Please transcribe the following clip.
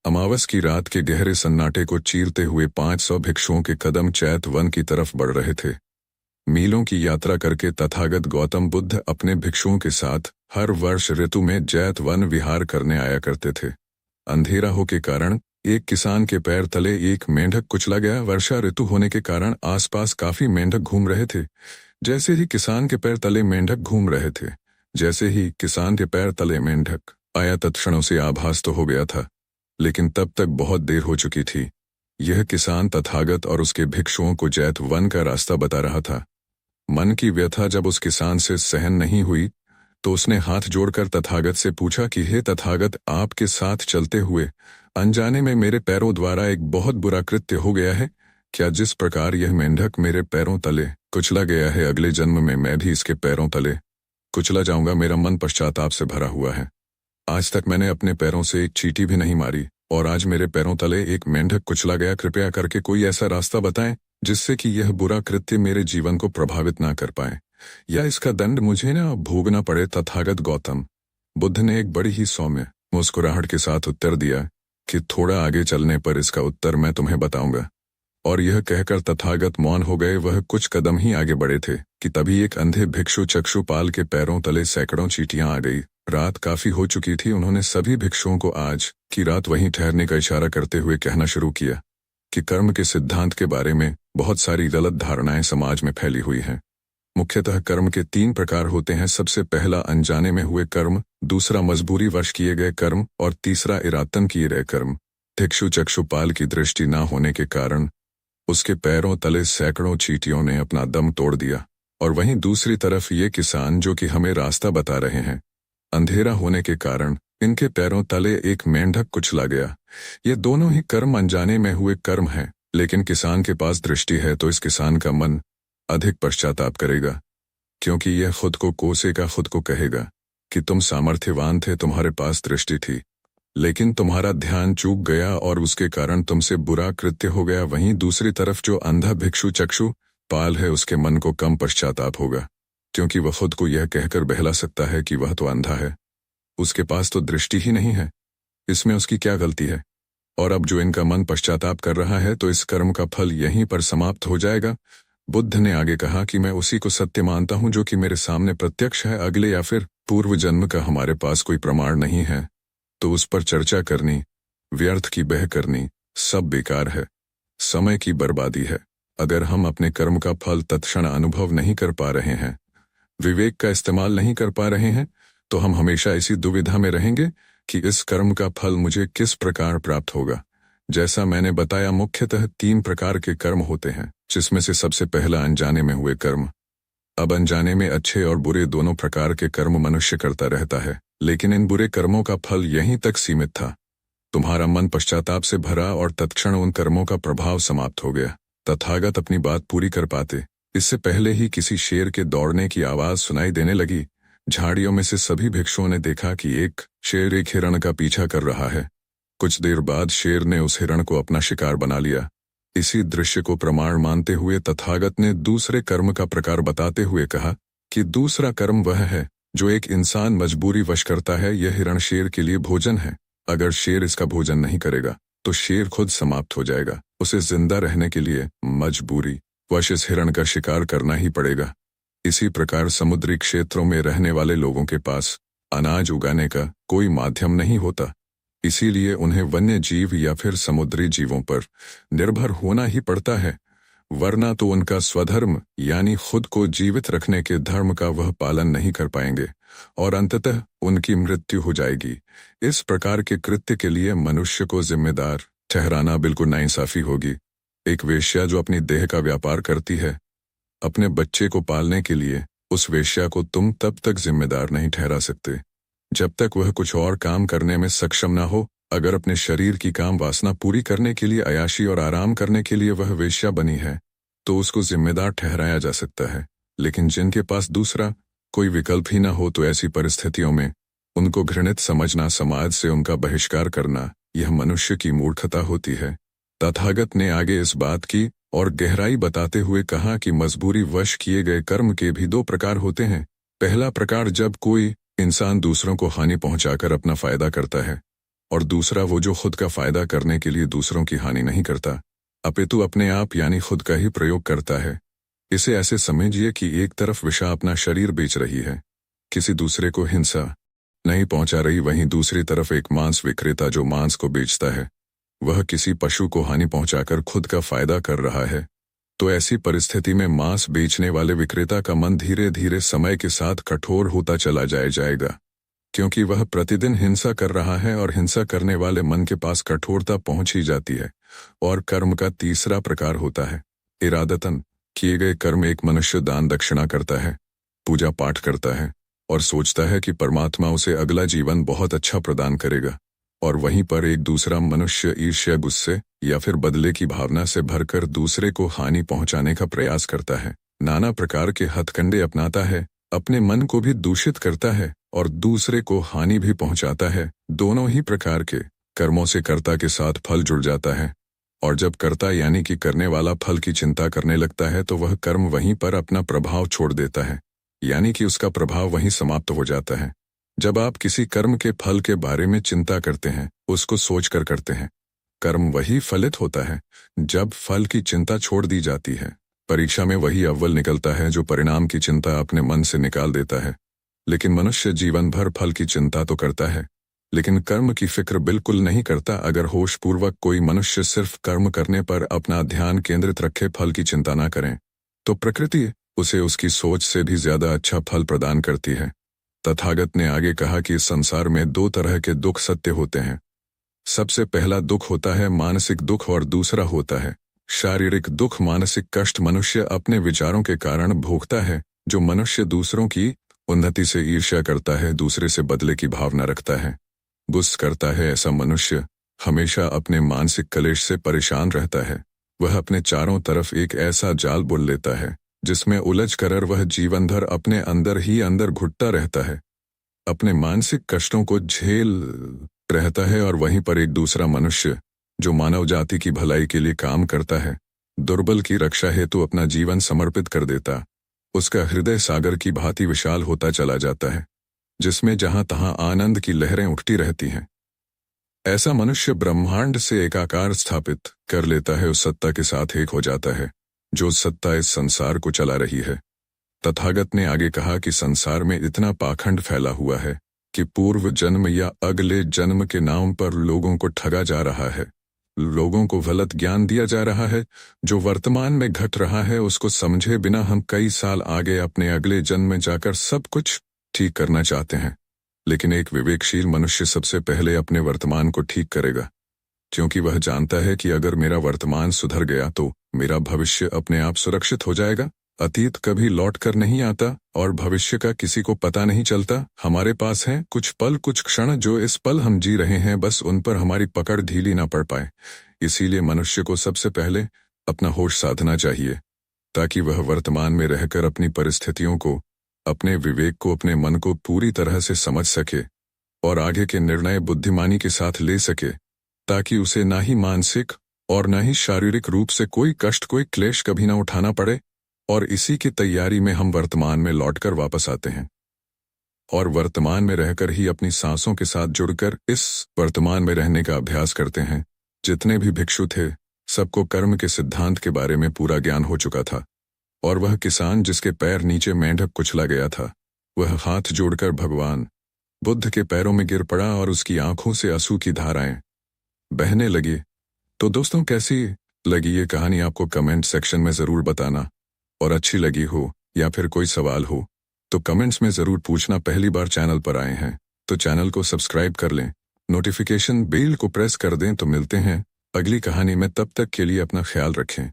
अमावस की रात के गहरे सन्नाटे को चीरते हुए 500 भिक्षुओं के कदम चैत वन की तरफ बढ़ रहे थे। मीलों की यात्रा करके तथागत गौतम बुद्ध अपने भिक्षुओं के साथ हर वर्ष ऋतु में जैत वन विहार करने आया करते थे। अंधेरा हो के कारण एक किसान के पैर तले एक मेंढक कुचला गया। वर्षा ऋतु होने के कारण आसपास काफी मेंढक घूम रहे थे। जैसे ही किसान के पैर तले मेंढक घूम रहे थे, जैसे ही किसान के पैर तले मेंढक आया, तत्क्षण उसे आभास तो हो गया था, लेकिन तब तक बहुत देर हो चुकी थी। यह किसान तथागत और उसके भिक्षुओं को जैत वन का रास्ता बता रहा था। मन की व्यथा जब उस किसान से सहन नहीं हुई तो उसने हाथ जोड़कर तथागत से पूछा कि हे तथागत, आपके साथ चलते हुए अनजाने में मेरे पैरों द्वारा एक बहुत बुरा कृत्य हो गया है। क्या जिस प्रकार यह मेंढक मेरे पैरों तले कुचला गया है, अगले जन्म में मैं भी इसके पैरों तले कुचला जाऊंगा। मेरा मन पश्चाताप से भरा हुआ है। आज तक मैंने अपने पैरों से एक चींटी भी नहीं मारी और आज मेरे पैरों तले एक मेंढक कुचला गया। कृपया करके कोई ऐसा रास्ता बताएं जिससे कि यह बुरा कृत्य मेरे जीवन को प्रभावित ना कर पाए, या इसका दंड मुझे ना भोगना पड़े। तथागत गौतम बुद्ध ने एक बड़ी ही सौम्य मुस्कुराहट के साथ उत्तर दिया कि थोड़ा आगे चलने पर इसका उत्तर मैं तुम्हें बताऊंगा। और यह कहकर तथागत मौन हो गए। वह कुछ कदम ही आगे बढ़े थे कि तभी एक अंधे भिक्षु चक्षुपाल के पैरों तले सैकड़ों चींटियां आ गई। रात काफी हो चुकी थी। उन्होंने सभी भिक्षुओं को आज की रात वहीं ठहरने का इशारा करते हुए कहना शुरू किया कि कर्म के सिद्धांत के बारे में बहुत सारी गलत धारणाएं समाज में फैली हुई हैं। मुख्यतः कर्म के 3 प्रकार होते हैं। सबसे पहला अनजाने में हुए कर्म, दूसरा मजबूरी वश किए गए कर्म और तीसरा इरादतन किए गए कर्म। भिक्षु चक्षुपाल की दृष्टि न होने के कारण उसके पैरों तले सैकड़ों चींटियों ने अपना दम तोड़ दिया, और वहीं दूसरी तरफ ये किसान जो कि हमें रास्ता बता रहे हैं, अंधेरा होने के कारण इनके पैरों तले एक मेंढक कुचला गया। ये दोनों ही कर्म अनजाने में हुए कर्म हैं, लेकिन किसान के पास दृष्टि है तो इस किसान का मन अधिक पश्चाताप करेगा, क्योंकि यह खुद को कोसेगा, खुद को कहेगा कि तुम सामर्थ्यवान थे, तुम्हारे पास दृष्टि थी, लेकिन तुम्हारा ध्यान चूक गया और उसके कारण तुमसे बुरा कृत्य हो गया। वहीं दूसरी तरफ जो अंधा भिक्षु चक्षु पाल है, उसके मन को कम पश्चाताप होगा, क्योंकि वह खुद को यह कहकर बहला सकता है कि वह तो अंधा है, उसके पास तो दृष्टि ही नहीं है, इसमें उसकी क्या गलती है। और अब जो इनका मन पश्चाताप कर रहा है तो इस कर्म का फल यहीं पर समाप्त हो जाएगा। बुद्ध ने आगे कहा कि मैं उसी को सत्य मानता हूं जो कि मेरे सामने प्रत्यक्ष है। अगले या फिर पूर्व जन्म का हमारे पास कोई प्रमाण नहीं है, तो उस पर चर्चा करनी, व्यर्थ की बह करनी सब बेकार है, समय की बर्बादी है। अगर हम अपने कर्म का फल तत्क्षण अनुभव नहीं कर पा रहे हैं, विवेक का इस्तेमाल नहीं कर पा रहे हैं, तो हम हमेशा इसी दुविधा में रहेंगे कि इस कर्म का फल मुझे किस प्रकार प्राप्त होगा। जैसा मैंने बताया, मुख्यतः 3 प्रकार के कर्म होते हैं, जिसमें से सबसे पहला अनजाने में हुए कर्म। अब अनजाने में अच्छे और बुरे दोनों प्रकार के कर्म मनुष्य करता रहता है, लेकिन इन बुरे कर्मों का फल यहीं तक सीमित था। तुम्हारा मन पश्चाताप से भरा और तत्क्षण उन कर्मों का प्रभाव समाप्त हो गया। तथागत अपनी बात पूरी कर पाते इससे पहले ही किसी शेर के दौड़ने की आवाज सुनाई देने लगी। झाड़ियों में से सभी भिक्षुओं ने देखा कि एक शेर एक हिरण का पीछा कर रहा है। कुछ देर बाद शेर ने उस हिरण को अपना शिकार बना लिया। इसी दृश्य को प्रमाण मानते हुए तथागत ने दूसरे कर्म का प्रकार बताते हुए कहा कि दूसरा कर्म वह है जो एक इंसान मजबूरी वश करता है। यह हिरण शेर के लिए भोजन है। अगर शेर इसका भोजन नहीं करेगा तो शेर खुद समाप्त हो जाएगा। उसे जिंदा रहने के लिए मजबूरी वश इस हिरण का शिकार करना ही पड़ेगा। इसी प्रकार समुद्री क्षेत्रों में रहने वाले लोगों के पास अनाज उगाने का कोई माध्यम नहीं होता, इसीलिए उन्हें वन्य जीव या फिर समुद्री जीवों पर निर्भर होना ही पड़ता है, वरना तो उनका स्वधर्म यानी खुद को जीवित रखने के धर्म का वह पालन नहीं कर पाएंगे और अंततः उनकी मृत्यु हो जाएगी। इस प्रकार के कृत्य के लिए मनुष्य को जिम्मेदार ठहराना बिल्कुल नाइंसाफी होगी। एक वेश्या जो अपनी देह का व्यापार करती है, अपने बच्चे को पालने के लिए उस वेश्या को तुम तब तक जिम्मेदार नहीं ठहरा सकते जब तक वह कुछ और काम करने में सक्षम ना हो। अगर अपने शरीर की काम वासना पूरी करने के लिए, अयाशी और आराम करने के लिए वह वेश्या बनी है, तो उसको जिम्मेदार ठहराया जा सकता है। लेकिन जिनके पास दूसरा कोई विकल्प ही ना हो, तो ऐसी परिस्थितियों में उनको घृणित समझना, समाज से उनका बहिष्कार करना, यह मनुष्य की मूर्खता होती है। तथागत ने आगे इस बात की और गहराई बताते हुए कहा कि मजबूरी वश किए गए कर्म के भी 2 प्रकार होते हैं। पहला प्रकार जब कोई इंसान दूसरों को हानि पहुंचाकर अपना फायदा करता है, और दूसरा वो जो खुद का फायदा करने के लिए दूसरों की हानि नहीं करता, अपितु अपने आप यानी खुद का ही प्रयोग करता है। इसे ऐसे समझिए कि एक तरफ विषा अपना शरीर बेच रही है, किसी दूसरे को हिंसा नहीं पहुंचा रही, वहीं दूसरी तरफ एक मांस विक्रेता जो मांस को बेचता है, वह किसी पशु को हानि पहुंचाकर खुद का फायदा कर रहा है। तो ऐसी परिस्थिति में मांस बेचने वाले विक्रेता का मन धीरे धीरे समय के साथ कठोर होता चला जाएगा, क्योंकि वह प्रतिदिन हिंसा कर रहा है और हिंसा करने वाले मन के पास कठोरता पहुंच ही जाती है। और कर्म का तीसरा प्रकार होता है इरादतन किए गए कर्म। एक मनुष्य दान दक्षिणा करता है, पूजा पाठ करता है और सोचता है कि परमात्मा उसे अगला जीवन बहुत अच्छा प्रदान करेगा, और वहीं पर एक दूसरा मनुष्य ईर्ष्या, गुस्से या फिर बदले की भावना से भरकर दूसरे को हानि पहुंचाने का प्रयास करता है, नाना प्रकार के हथकंडे अपनाता है, अपने मन को भी दूषित करता है और दूसरे को हानि भी पहुंचाता है। दोनों ही प्रकार के कर्मों से कर्ता के साथ फल जुड़ जाता है, और जब कर्ता यानी कि करने वाला फल की चिंता करने लगता है तो वह कर्म वहीं पर अपना प्रभाव छोड़ देता है, यानी कि उसका प्रभाव वहीं समाप्त हो जाता है। जब आप किसी कर्म के फल के बारे में चिंता करते हैं, उसको सोचकर करते हैं, कर्म वही फलित होता है। जब फल की चिंता छोड़ दी जाती है, परीक्षा में वही अव्वल निकलता है जो परिणाम की चिंता अपने मन से निकाल देता है। लेकिन मनुष्य जीवन भर फल की चिंता तो करता है, लेकिन कर्म की फिक्र बिल्कुल नहीं करता। अगर होशपूर्वक कोई मनुष्य सिर्फ कर्म करने पर अपना ध्यान केंद्रित रखे, फल की चिंता ना करें, तो प्रकृति उसे उसकी सोच से भी ज्यादा अच्छा फल प्रदान करती है। तथागत ने आगे कहा कि इस संसार में दो तरह के दुख सत्य होते हैं। सबसे पहला दुख होता है मानसिक दुख और दूसरा होता है शारीरिक दुख। मानसिक कष्ट मनुष्य अपने विचारों के कारण भोगता है। जो मनुष्य दूसरों की उन्नति से ईर्ष्या करता है, दूसरे से बदले की भावना रखता है, गुस्सा करता है, ऐसा मनुष्य हमेशा अपने मानसिक कलेश से परेशान रहता है। वह अपने चारों तरफ एक ऐसा जाल बुन लेता है जिसमें उलझ कर वह जीवन भर अपने अंदर ही अंदर घुटता रहता है, अपने मानसिक कष्टों को झेल रहता है। और वहीं पर एक दूसरा मनुष्य जो मानव जाति की भलाई के लिए काम करता है, दुर्बल की रक्षा हेतु अपना जीवन समर्पित कर देता, उसका हृदय सागर की भांति विशाल होता चला जाता है, जिसमें जहां तहां आनंद की लहरें उठती रहती हैं। ऐसा मनुष्य ब्रह्मांड से एकाकार स्थापित कर लेता है, उस सत्ता के साथ एक हो जाता है जो सत्ता इस संसार को चला रही है। तथागत ने आगे कहा कि संसार में इतना पाखंड फैला हुआ है कि पूर्व जन्म या अगले जन्म के नाम पर लोगों को ठगा जा रहा है, लोगों को गलत ज्ञान दिया जा रहा है। जो वर्तमान में घट रहा है उसको समझे बिना हम कई साल आगे अपने अगले जन्म में जाकर सब कुछ ठीक करना चाहते हैं। लेकिन एक विवेकशील मनुष्य सबसे पहले अपने वर्तमान को ठीक करेगा, क्योंकि वह जानता है कि अगर मेरा वर्तमान सुधर गया तो मेरा भविष्य अपने आप सुरक्षित हो जाएगा। अतीत कभी लौट कर नहीं आता और भविष्य का किसी को पता नहीं चलता। हमारे पास हैं कुछ पल, कुछ क्षण, जो इस पल हम जी रहे हैं, बस उन पर हमारी पकड़ ढीली ना पड़ पाए। इसीलिए मनुष्य को सबसे पहले अपना होश साधना चाहिए, ताकि वह वर्तमान में रहकर अपनी परिस्थितियों को, अपने विवेक को, अपने मन को पूरी तरह से समझ सके और आगे के निर्णय बुद्धिमानी के साथ ले सके, ताकि उसे ना ही मानसिक और ना ही शारीरिक रूप से कोई कष्ट, कोई क्लेश कभी ना उठाना पड़े। और इसी की तैयारी में हम वर्तमान में लौटकर वापस आते हैं और वर्तमान में रहकर ही अपनी सांसों के साथ जुड़कर इस वर्तमान में रहने का अभ्यास करते हैं। जितने भी भिक्षु थे, सबको कर्म के सिद्धांत के बारे में पूरा ज्ञान हो चुका था, और वह किसान जिसके पैर नीचे मेंढक कुचला गया था, वह हाथ जोड़कर भगवान बुद्ध के पैरों में गिर पड़ा और उसकी आंखों से आंसू की धाराएं बहने लगी। तो दोस्तों, कैसी लगी ये कहानी आपको कमेंट सेक्शन में ज़रूर बताना, और अच्छी लगी हो या फिर कोई सवाल हो तो कमेंट्स में ज़रूर पूछना। पहली बार चैनल पर आए हैं तो चैनल को सब्सक्राइब कर लें, नोटिफिकेशन बेल को प्रेस कर दें। तो मिलते हैं अगली कहानी में, तब तक के लिए अपना ख्याल रखें।